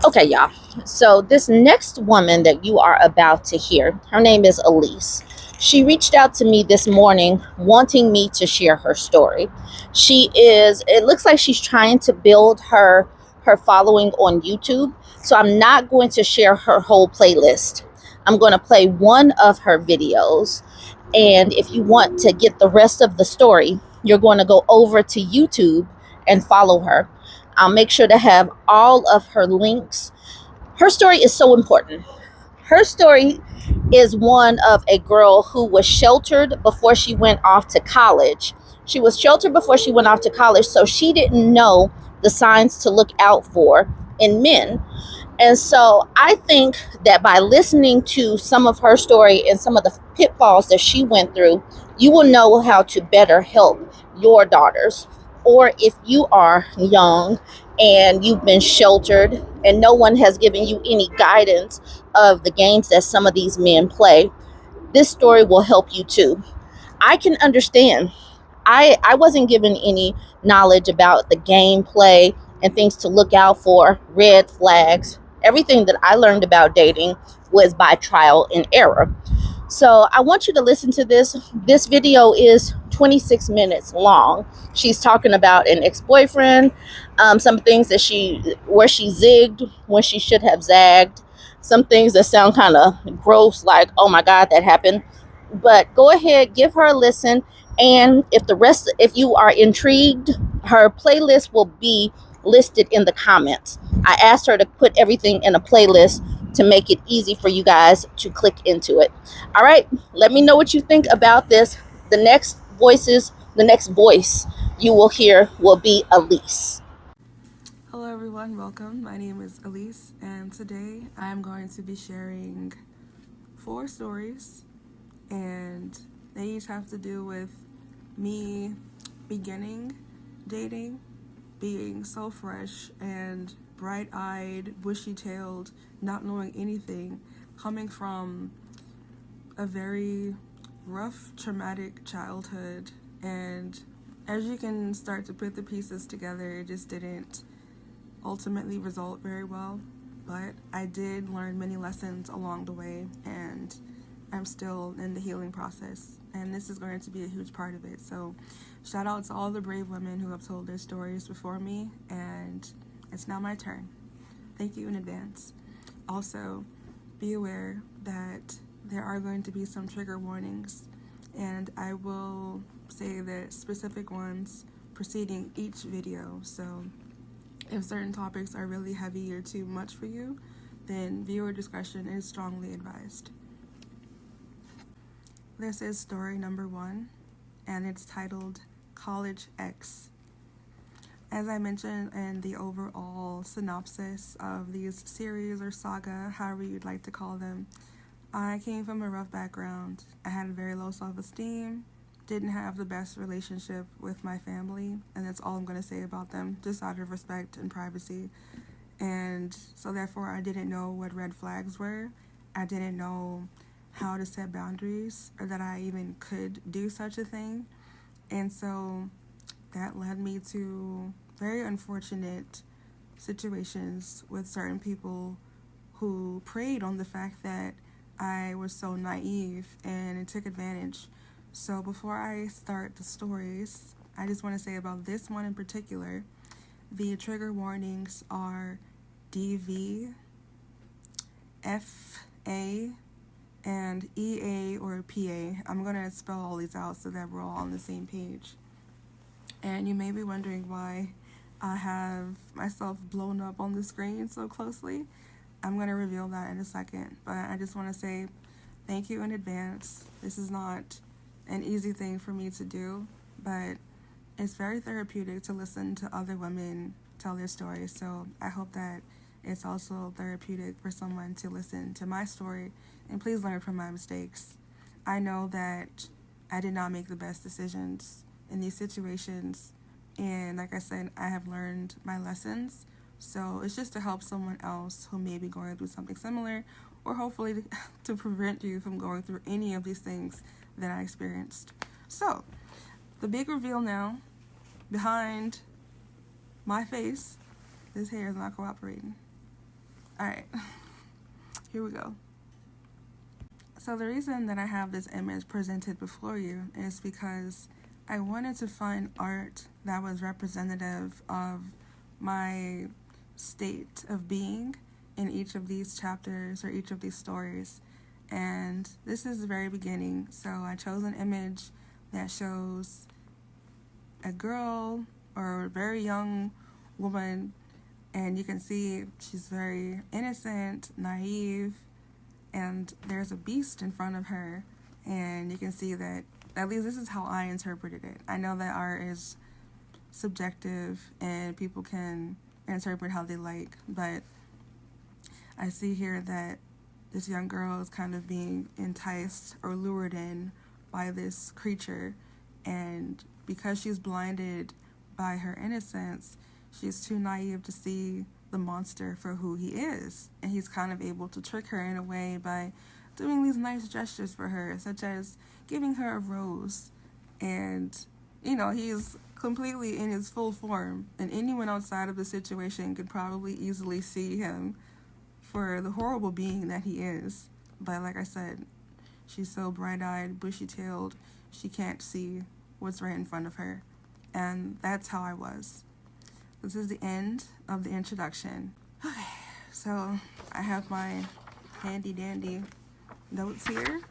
Okay, y'all. So this next woman that you are about to hear, her name is Elise. She reached out to me this morning wanting me to share her story. It looks like she's trying to build her following on YouTube. So I'm not going to share her whole playlist. I'm going to play one of her videos. And if you want to get the rest of the story, you're going to go over to YouTube and follow her. I'll make sure to have all of her links. Her story is so important. Her story is one of a girl who was sheltered before she went off to college. She was sheltered before she went off to college, so she didn't know the signs to look out for in men. And so I think that by listening to some of her story and some of the pitfalls that she went through, you will know how to better help your daughters. Or if you are young and you've been sheltered and no one has given you any guidance of the games that some of these men play, this story will help you too. I can understand. I wasn't given any knowledge about the gameplay and things to look out for, red flags. Everything that I learned about dating was by trial and error. So I want you to listen to this. This video is 26 minutes long. She's talking about an ex-boyfriend, some things that where she zigged when she should have zagged, some things that sound kind of gross, like, oh my God, that happened. But go ahead, give her a listen. And if you are intrigued, her playlist will be listed in the comments. I asked her to put everything in a playlist to make it easy for you guys to click into it. All right, let me know what you think about this. The next voice you will hear will be Elise. Hello everyone, welcome. My name is Elise, and today I'm going to be sharing 4 stories, and they each have to do with me beginning dating, being so fresh and bright-eyed, bushy-tailed, not knowing anything, coming from a very rough, traumatic childhood, and as you can start to put the pieces together, it just didn't ultimately result very well, but I did learn many lessons along the way, and I'm still in the healing process, and this is going to be a huge part of it. So shout out to all the brave women who have told their stories before me, and it's now my turn. Thank you in advance. Also, be aware that there are going to be some trigger warnings, and I will say the specific ones preceding each video. So if certain topics are really heavy or too much for you, then viewer discretion is strongly advised. This is story number 1, and it's titled College X. As I mentioned in the overall synopsis of these series or saga, however you'd like to call them, I came from a rough background. I had very low self-esteem, didn't have the best relationship with my family, and that's all I'm going to say about them, just out of respect and privacy. And so therefore I didn't know what red flags were. I didn't know how to set boundaries, or that I even could do such a thing. And so that led me to very unfortunate situations with certain people who preyed on the fact that I was so naive, and it took advantage. So before I start the stories, I just want to say about this one in particular, the trigger warnings are DV, FA, and EA or PA. I'm going to spell all these out so that we're all on the same page. And you may be wondering why I have myself blown up on the screen so closely. I'm going to reveal that in a second, but I just want to say thank you in advance. This is not an easy thing for me to do, but it's very therapeutic to listen to other women tell their stories, so I hope that it's also therapeutic for someone to listen to my story, and please learn from my mistakes. I know that I did not make the best decisions in these situations, and like I said, I have learned my lessons. So it's just to help someone else who may be going through something similar, or hopefully to prevent you from going through any of these things that I experienced. So the big reveal now, behind my face, this hair is not cooperating. Alright, here we go. So the reason that I have this image presented before you is because I wanted to find art that was representative of my state of being in each of these chapters or each of these stories. And this is the very beginning, so I chose an image that shows a girl or a very young woman, and you can see she's very innocent, naive, and there's a beast in front of her, and you can see that, at least this is how I interpreted it. I know that art is subjective and people can interpret how they like, but I see here that this young girl is kind of being enticed or lured in by this creature, and because she's blinded by her innocence, she's too naive to see the monster for who he is, and he's kind of able to trick her in a way by doing these nice gestures for her, such as giving her a rose. And he's completely in his full form, and anyone outside of the situation could probably easily see him for the horrible being that he is. But like I said, she's so bright-eyed, bushy-tailed, she can't see what's right in front of her. And that's how I was. This is the end of the introduction. Okay, so I have my handy-dandy notes here,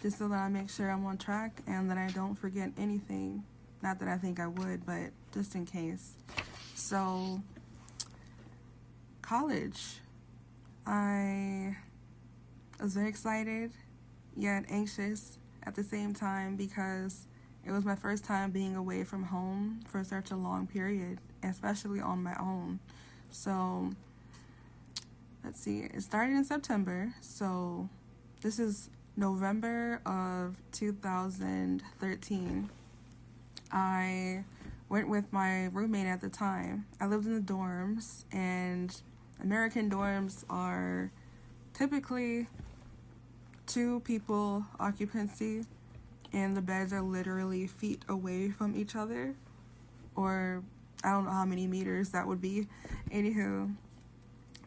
just so that I make sure I'm on track and that I don't forget anything. Not that I think I would, but just in case. So, college. I was very excited, yet anxious at the same time, because it was my first time being away from home for such a long period, especially on my own. So, let's see, it started in September, so this is November of 2013. I went with my roommate at the time. I lived in the dorms, and American dorms are typically 2 people occupancy, and the beds are literally feet away from each other, or I don't know how many meters that would be. Anywho,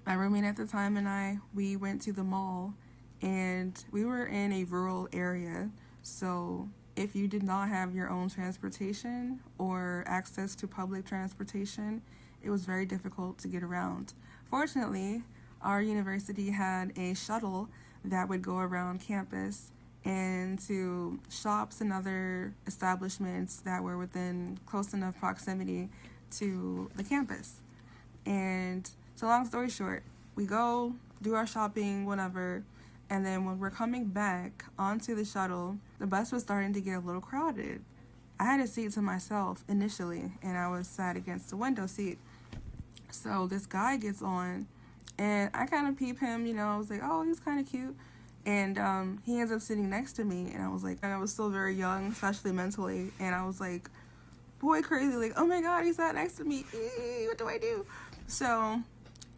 my roommate at the time and we went to the mall, and we were in a rural area, so if you did not have your own transportation or access to public transportation, it was very difficult to get around. Fortunately, our university had a shuttle that would go around campus and to shops and other establishments that were within close enough proximity to the campus. And so long story short, we go do our shopping, whatever, and then when we're coming back onto the shuttle, the bus was starting to get a little crowded. I had a seat to myself initially, and I was sat against the window seat. So this guy gets on, and I kind of peep him, I was like, oh, he's kind of cute. And he ends up sitting next to me, and I was still very young, especially mentally, and I was like, boy crazy, like, oh my god, he sat next to me, what do I do? So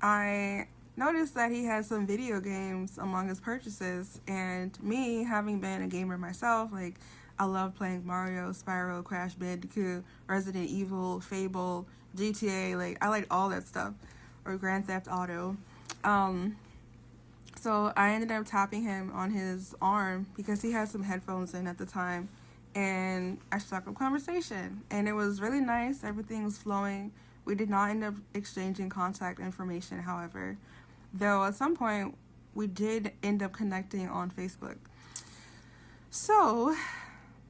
I noticed that he had some video games among his purchases, and me, having been a gamer myself, like, I love playing Mario, Spyro, Crash Bandicoot, Resident Evil, Fable, GTA, like, I like all that stuff, or Grand Theft Auto. So I ended up tapping him on his arm because he had some headphones in at the time, and I struck up conversation, and it was really nice. Everything was flowing. We did not end up exchanging contact information, however, though at some point we did end up connecting on Facebook. So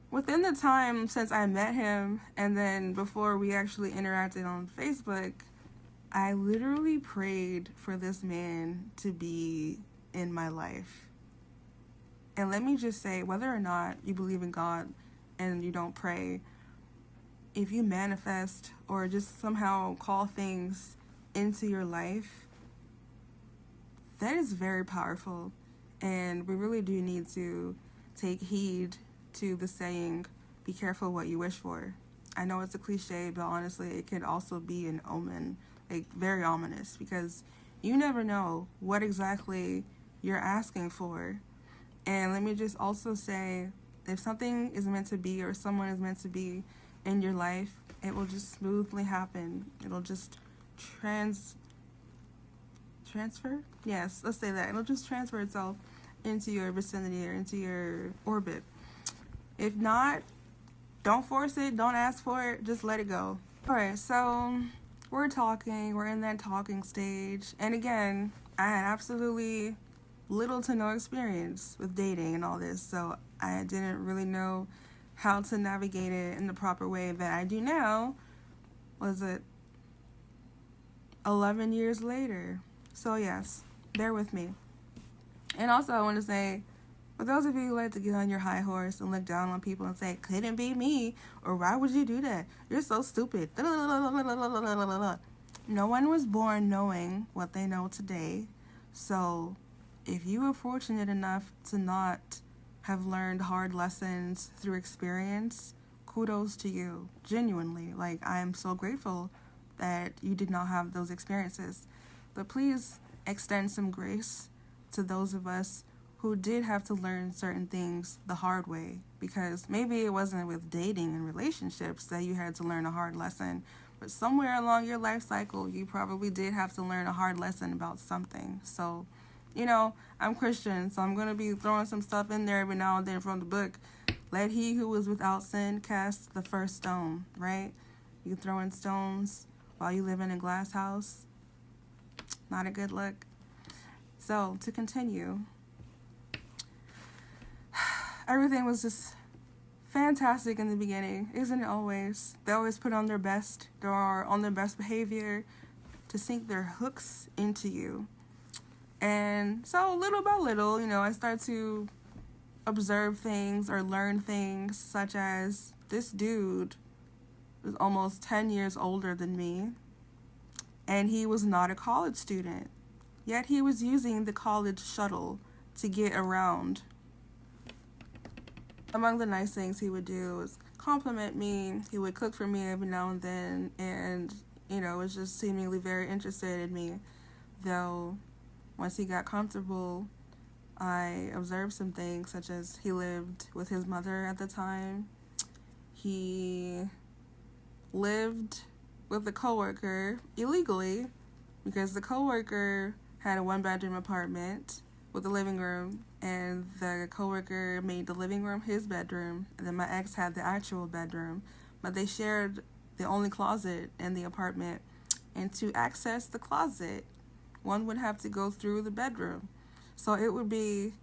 within the time since I met him and then before we actually interacted on Facebook, I literally prayed for this man to be in my life. And let me just say, whether or not you believe in God and you don't pray, if you manifest or just somehow call things into your life, that is very powerful. And we really do need to take heed to the saying, be careful what you wish for. I know it's a cliche, but honestly, it could also be an omen, like very ominous, because you never know what exactly you're asking for. And let me just also say, if something is meant to be or someone is meant to be in your life, it will just smoothly happen. It'll just transfer? Yes, let's say that. It'll just transfer itself into your vicinity or into your orbit. If not, don't force it, don't ask for it, just let it go. Alright, so we're in that talking stage, and again, I had absolutely little to no experience with dating and all this, so I didn't really know how to navigate it in the proper way that I do now. Was it 11 years later? So yes, bear with me. And also I want to say, for those of you who like to get on your high horse and look down on people and say, couldn't be me, or why would you do that? You're so stupid. No one was born knowing what they know today. So if you were fortunate enough to not have learned hard lessons through experience, kudos to you. Genuinely. Like, I am so grateful that you did not have those experiences. But please extend some grace to those of us who did have to learn certain things the hard way, because maybe it wasn't with dating and relationships that you had to learn a hard lesson, but somewhere along your life cycle you probably did have to learn a hard lesson about something. So, I'm Christian, so I'm going to be throwing some stuff in there every now and then from the book. Let he who is without sin cast the first stone, right? You throwing stones while you live in a glass house, not a good look. So, to continue, everything was just fantastic in the beginning, isn't it always? They always put on their best. They are on their best behavior to sink their hooks into you. And so little by little, I start to observe things or learn things, such as this dude was almost 10 years older than me, and he was not a college student. Yet he was using the college shuttle to get around. Among the nice things he would do was compliment me. He would cook for me every now and then, and, was just seemingly very interested in me. Though, once he got comfortable, I observed some things, such as he lived with his mother at the time. He lived with a coworker illegally, because the coworker had a 1-bedroom apartment with a living room, and the coworker made the living room his bedroom, and then my ex had the actual bedroom, but they shared the only closet in the apartment, and to access the closet, one would have to go through the bedroom. So it would be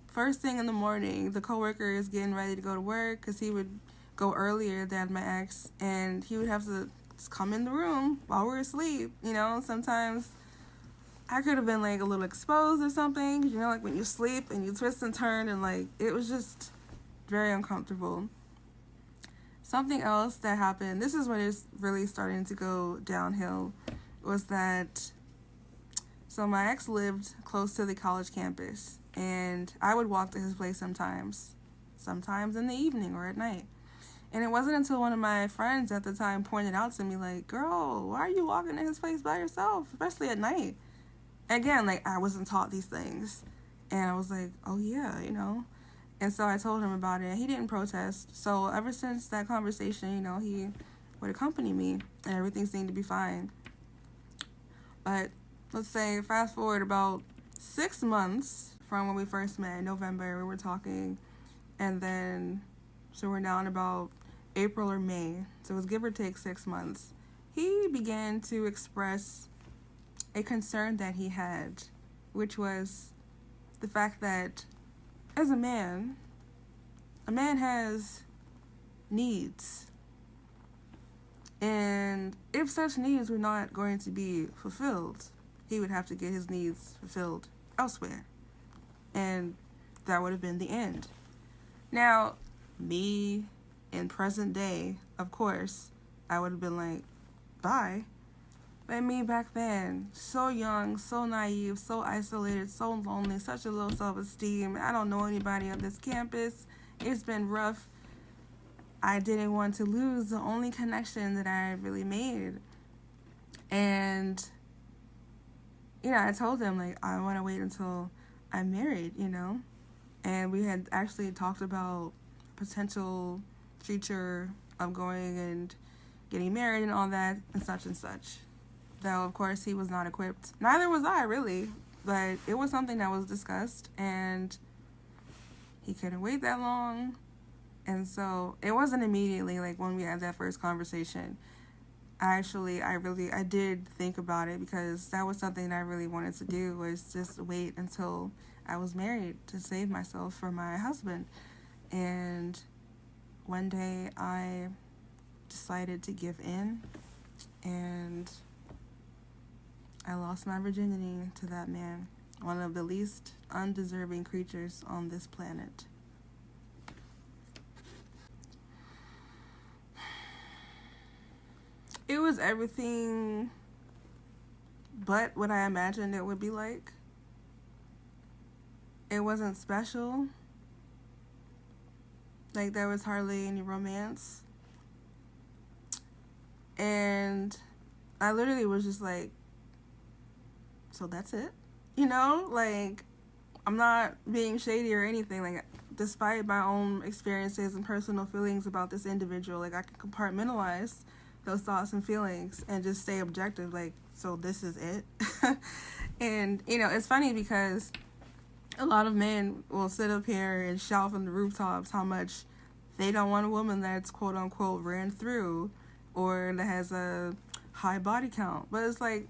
first thing in the morning, the coworker is getting ready to go to work, because he would go earlier than my ex, and he would have to just come in the room while we're asleep. Sometimes I could have been like a little exposed or something, like when you sleep and you twist and turn, and like it was just very uncomfortable. Something else that happened, this is when it's really starting to go downhill, was that, so my ex lived close to the college campus, and I would walk to his place sometimes in the evening or at night. And it wasn't until one of my friends at the time pointed out to me, like, girl, why are you walking to his place by yourself, especially at night? Again, like, I wasn't taught these things. And I was like, oh, yeah, And so I told him about it. He didn't protest. So ever since that conversation, he would accompany me, and everything seemed to be fine. But let's say, fast forward about 6 months from when we first met in November, we were talking. And then, so we're now in about April or May. So it was give or take 6 months. He began to express a concern that he had, which was the fact that as a man has needs. And if such needs were not going to be fulfilled, he would have to get his needs fulfilled elsewhere. And that would have been the end. Now, me in present day, of course, I would have been like, bye. But me back then, so young, so naive, so isolated, so lonely, such a low self-esteem. I don't know anybody on this campus. It's been rough. I didn't want to lose the only connection that I really made. And, I told him, like, I want to wait until I'm married, And we had actually talked about potential future of going and getting married and all that and such and such. though of course he was not equipped. Neither was I, really, but it was something that was discussed, and he couldn't wait that long. And so it wasn't immediately like when we had that first conversation. I did think about it, because that was something I really wanted to do, was just wait until I was married to save myself for my husband. And one day I decided to give in, and I lost my virginity to that man, one of the least undeserving creatures on this planet. It was everything but what I imagined it would be like. It wasn't special. Like, there was hardly any romance. And I literally was just like, so that's it? You know? Like, I'm not being shady or anything. Like, despite my own experiences and personal feelings about this individual, like, I can compartmentalize those thoughts and feelings and just stay objective. Like, so this is it? And, you know, it's funny because a lot of men will sit up here and shout from the rooftops how much they don't want a woman that's quote unquote ran through or that has a high body count. But it's like,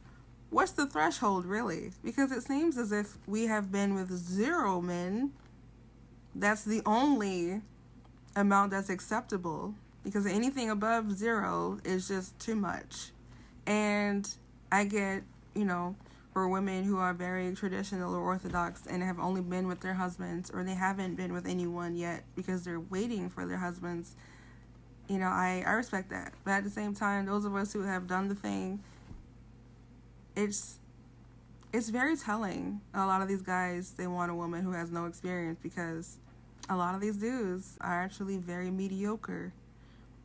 what's the threshold really? Because it seems as if we have been with 0 men. That's the only amount that's acceptable, because anything above 0 is just too much. And I get, you know, for women who are very traditional or orthodox and have only been with their husbands, or they haven't been with anyone yet because they're waiting for their husbands, you know, I respect that. But at the same time, those of us who have done the thing, it's very telling. A lot of these guys, they want a woman who has no experience, because a lot of these dudes are actually very mediocre.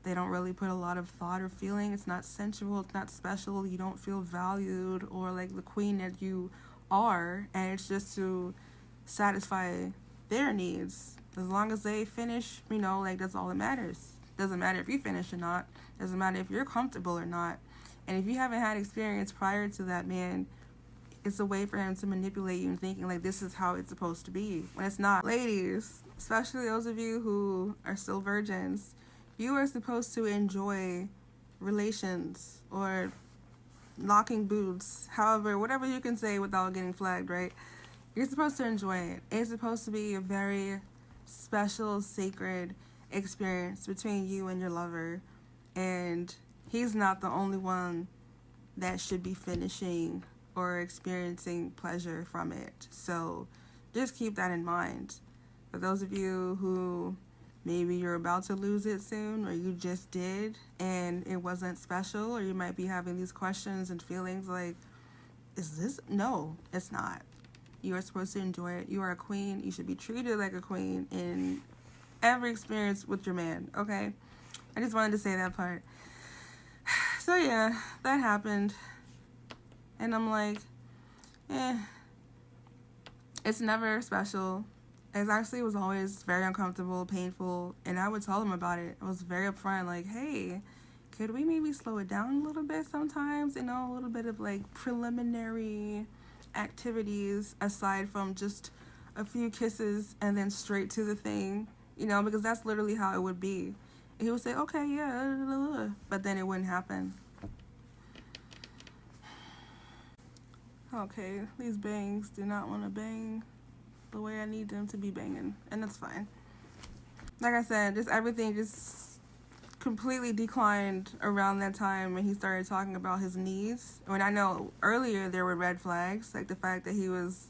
They don't really put a lot of thought or feeling. It's not sensual. It's not special. You don't feel valued or like the queen that you are. And it's just to satisfy their needs. As long as they finish, you know, like, that's all that matters. Doesn't matter if you finish or not. Doesn't matter if you're comfortable or not. And if you haven't had experience prior to that man, it's a way for him to manipulate you and thinking like this is how it's supposed to be, when it's not. Ladies, especially those of you who are still virgins, you are supposed to enjoy relations or knocking boots, however, whatever you can say without getting flagged, right? You're supposed to enjoy it. It's supposed to be a very special, sacred experience between you and your lover. And he's not the only one that should be finishing or experiencing pleasure from it. So just keep that in mind. For those of you who maybe you're about to lose it soon, or you just did and it wasn't special, or you might be having these questions and feelings like, is this? No, it's not. You are supposed to enjoy it. You are a queen. You should be treated like a queen in every experience with your man, okay? I just wanted to say that part. So yeah, that happened. And I'm like, it's never special. It actually was always very uncomfortable, painful, and I would tell him about it. I was very upfront, like, hey, could we maybe slow it down a little bit sometimes? You know, a little bit of like preliminary activities aside from just a few kisses and then straight to the thing, you know, because that's literally how it would be. And he would say, okay, yeah, but then it wouldn't happen. Okay, these bangs do not want to bang the way I need them to be banging, and that's fine. Like I said, just everything just completely declined around that time when he started talking about his needs. When I know earlier there were red flags, like the fact that he was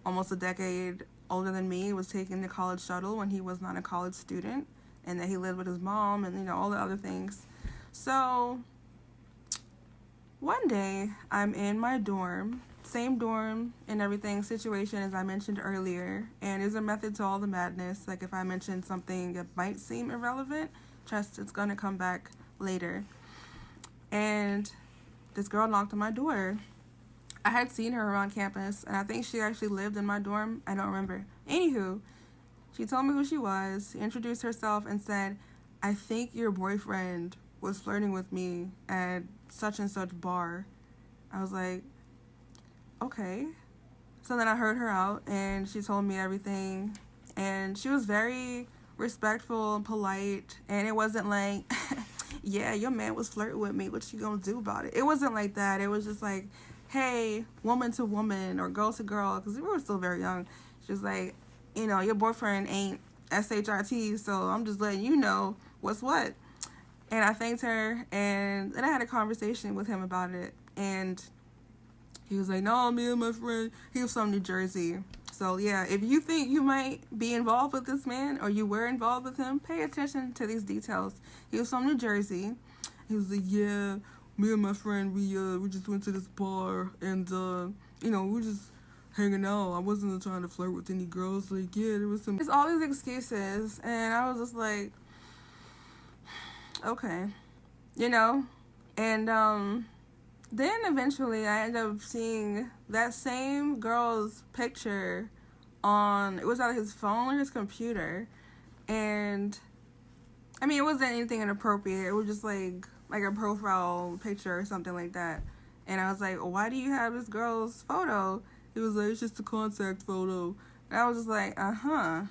almost a decade older than me, was taking the college shuttle when he was not a college student, and that he lived with his mom, and, you know, all the other things. So one day I'm in my dorm, same dorm and everything situation as I mentioned earlier, and there's a method to all the madness. Like, if I mention something that might seem irrelevant, trust it's gonna come back later. And this girl knocked on my door. I had seen her around campus, and I think she actually lived in my dorm. I don't remember. Anywho, she told me who she was, introduced herself, and said, I think your boyfriend was flirting with me at such and such bar. I was like, okay. So then I heard her out, and she told me everything, and she was very respectful and polite, and it wasn't like, yeah, your man was flirting with me, what you gonna do about it? It wasn't like that. It was just like, hey, woman to woman or girl to girl, because we were still very young. She was like, you know, your boyfriend ain't SHRT, so I'm just letting you know what's what. And I thanked her, and then I had a conversation with him about it, and he was like, no, me and my friend, he was from New Jersey. So yeah, if you think you might be involved with this man, or you were involved with him, pay attention to these details. He was from New Jersey. He was like, yeah, me and my friend, we just went to this bar, and you know, we were just hanging out. I wasn't trying to flirt with any girls. Like, yeah, there was some. There's all these excuses, and I was just like, okay, you know, and then eventually I ended up seeing that same girl's picture on, it was on his phone or his computer, and I mean, it wasn't anything inappropriate. It was just like a profile picture or something like that. And I was like, why do you have this girl's photo? He was like, it's just a contact photo. And I was just like, uh-huh.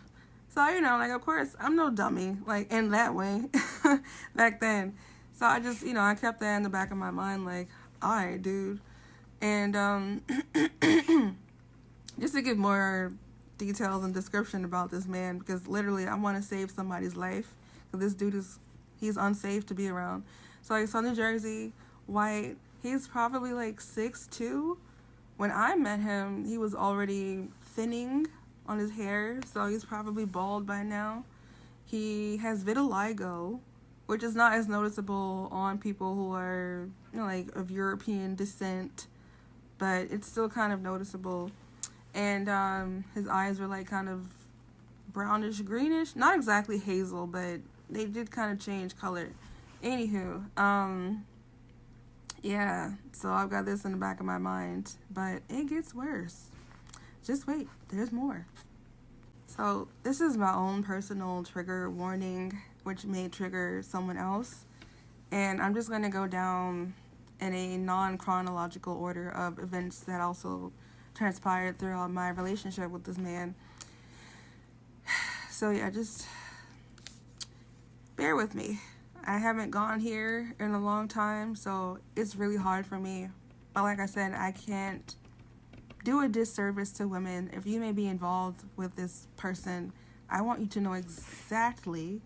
So, you know, like, of course, I'm no dummy, like, in that way, back then. So I just, you know, I kept that in the back of my mind, like, all right, dude. And just to give more details and description about this man, because literally I want to save somebody's life. This dude he's unsafe to be around. So he's from New Jersey, white. He's probably like 6'2". When I met him, he was already thinning on his hair, so he's probably bald by now. He has vitiligo, which is not as noticeable on people who are, you know, like of European descent, but it's still kind of noticeable. And his eyes were like kind of brownish greenish, not exactly hazel, but they did kind of change color. Anywho, yeah, so I've got this in the back of my mind, but it gets worse. Just wait, there's more. So this is my own personal trigger warning, which may trigger someone else, and I'm just going to go down in a non-chronological order of events that also transpired throughout my relationship with this man. So yeah, just bear with me. I haven't gone here in a long time, so it's really hard for me. But like I said, I can't do a disservice to women. If you may be involved with this person, I want you to know exactly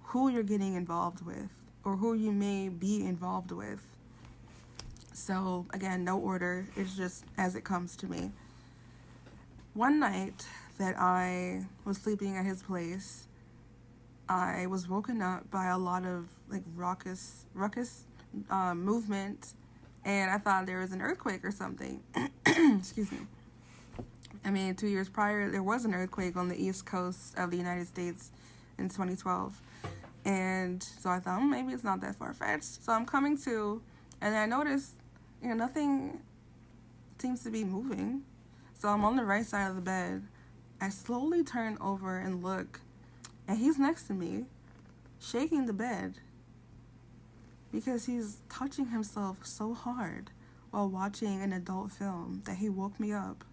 who you're getting involved with, or who you may be involved with. So again, no order. It's just as it comes to me. One night that I was sleeping at his place, I was woken up by a lot of like raucous movement, and I thought there was an earthquake or something. Excuse me. I mean, 2 years prior, there was an earthquake on the east coast of the United States in 2012. And so I thought, maybe it's not that far-fetched. So I'm coming to, and I noticed, you know, nothing seems to be moving. So I'm on the right side of the bed. I slowly turn over and look, and he's next to me, shaking the bed, because he's touching himself so hard while watching an adult film that he woke me up.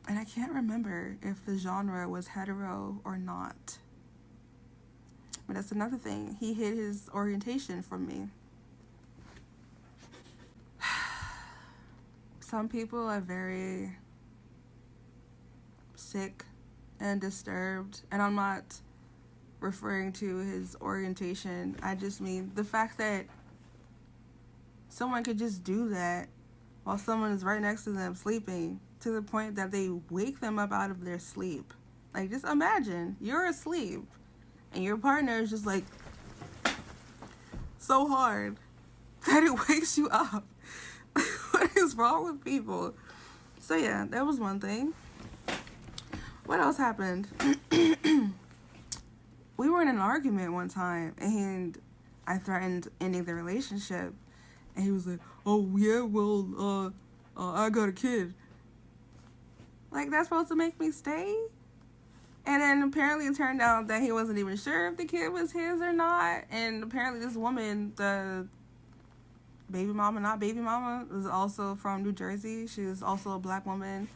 And I can't remember if the genre was hetero or not. But that's another thing. He hid his orientation from me. Some people are very sick and disturbed, and I'm not referring to his orientation. I just mean the fact that someone could just do that while someone is right next to them sleeping, to the point that they wake them up out of their sleep. Like, just imagine you're asleep and your partner is just like so hard that it wakes you up. What is wrong with people? So yeah, that was one thing. What else happened? We were in an argument one time, and I threatened ending the relationship, and he was like, oh yeah, well, I got a kid. Like, that's supposed to make me stay? And then apparently it turned out that he wasn't even sure if the kid was his or not, and apparently this woman, the baby mama, not baby mama, was also from New Jersey. She was also a black woman.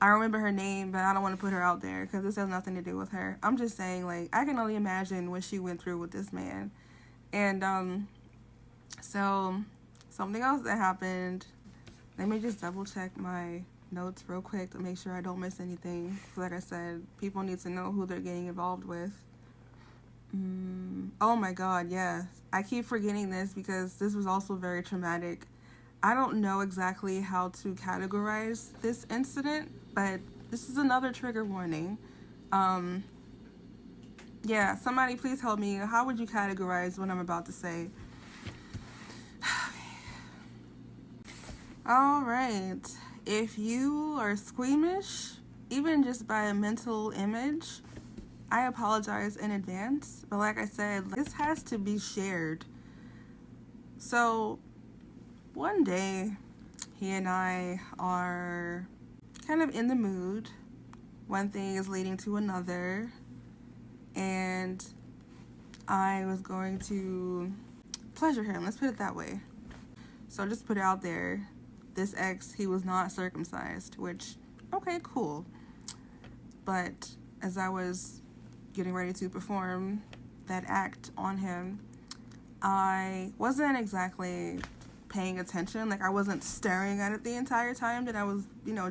I remember her name, but I don't want to put her out there because this has nothing to do with her. I'm just saying, like, I can only imagine what she went through with this man. And so something else that happened, let me just double check my notes real quick to make sure I don't miss anything. Like I said, people need to know who they're getting involved with. Oh my god, yeah. I keep forgetting this because this was also very traumatic. I don't know exactly how to categorize this incident, but this is another trigger warning. Yeah, somebody please help me. How would you categorize what I'm about to say? All right. If you are squeamish, even just by a mental image, I apologize in advance. But like I said, this has to be shared. So one day, he and I are kind of in the mood. One thing is leading to another. And I was going to pleasure him. Let's put it that way. So just put it out there. This ex, he was not circumcised, which, okay, cool. But as I was getting ready to perform that act on him, I wasn't exactly paying attention. Like, I wasn't staring at it the entire time that I was,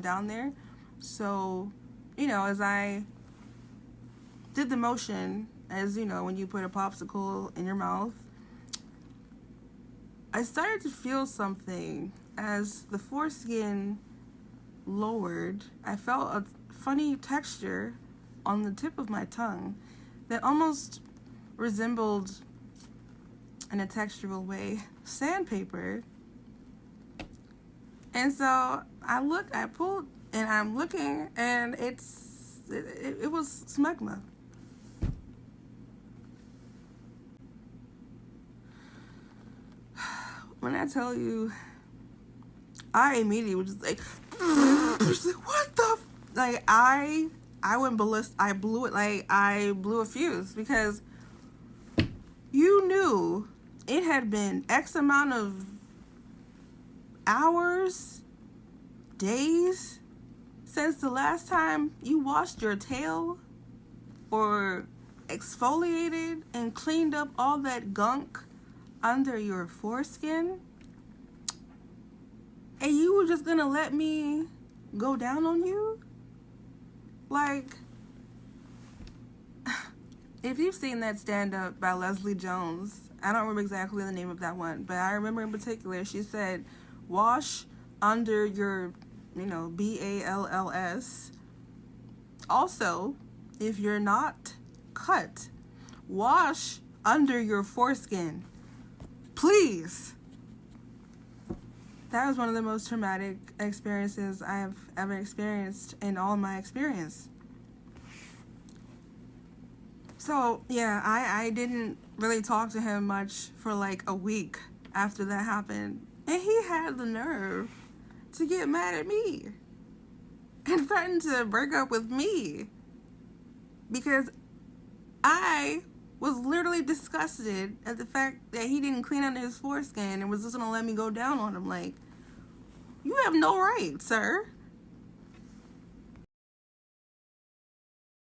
down there. So, as I did the motion, as, when you put a popsicle in your mouth, I started to feel something. As the foreskin lowered, I felt a funny texture on the tip of my tongue that almost resembled, in a textural way, sandpaper. And so I pulled, and I'm looking, and it was smegma. When I tell you, I immediately was just like, what the? Like, I went ballistic. I blew it. Like, I blew a fuse because you knew it had been X amount of hours, days since the last time you washed your tail or exfoliated and cleaned up all that gunk under your foreskin. And you were just gonna let me go down on you? Like, if you've seen that stand-up by Leslie Jones, I don't remember exactly the name of that one, but I remember in particular, she said, wash under your, BALLS. Also, if you're not cut, wash under your foreskin. Please. That was one of the most traumatic experiences I've ever experienced in all my experience. So, yeah, I didn't really talk to him much for like a week after that happened. And he had the nerve to get mad at me and threaten to break up with me because I was literally disgusted at the fact that he didn't clean under his foreskin and was just gonna let me go down on him. Like, you have no right, sir.